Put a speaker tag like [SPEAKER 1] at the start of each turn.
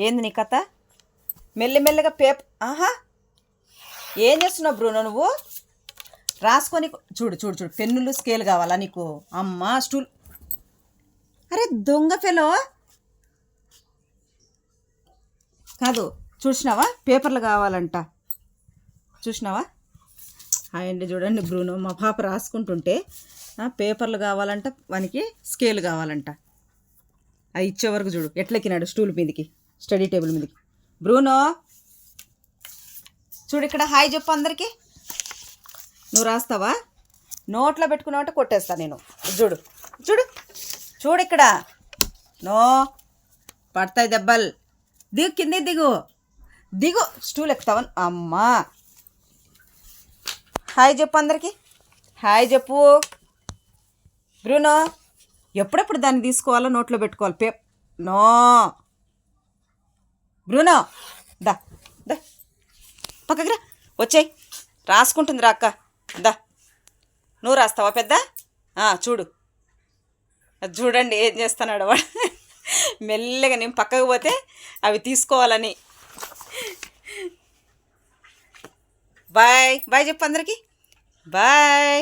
[SPEAKER 1] ఏంది నీ కథ? మెల్లమెల్లగా ఆహా, ఏం చేస్తున్నావు బ్రూనో నువ్వు? రాసుకొని చూడు చూడు చూడు, పెన్నులు స్కేల్ కావాలా నీకు? అమ్మా స్టూల్. అరే దొంగ ఫెలో కాదు, చూసినావా? పేపర్లు కావాలంట, చూసినావా? అండి చూడండి బ్రూనో, మా పాప రాసుకుంటుంటే పేపర్లు కావాలంట, వానికి స్కేల్ కావాలంట. అవి ఇచ్చే వరకు చూడు ఎట్లెక్కినాడు స్టూల్ మీదకి, స్టడీ టేబుల్ మీదకి. బ్రూనో చూడు ఇక్కడ, హాయ్ చెప్పు అందరికీ. నువ్వు రాస్తావా? నోట్లో పెట్టుకున్నావంటే కొట్టేస్తా నేను. చూడు చూడు చూడు ఇక్కడ, నో పడతాయి దెబ్బలు. దిగు, కింద దిగు దిగు, స్టూల్ ఎక్కుతావా? అమ్మా హాయ్ చెప్పు అందరికీ, హాయ్ చెప్పు. బ్రూనో ఎప్పుడెప్పుడు దాన్ని తీసుకోవాలో నోట్లో పెట్టుకోవాలి. నో బ్రూనో, దా దా పక్కకి రా, వచ్చాయి. రాసుకుంటుంది రా అక్క, దా. నువ్వు రాస్తావా పెద్ద? చూడు, అది చూడండి ఏం చేస్తున్నాడు వాడు. మెల్లగా నేను పక్కకు పోతే అవి తీసుకోవాలని. బాయ్ బాయ్ చెప్పు అందరికీ, బాయ్.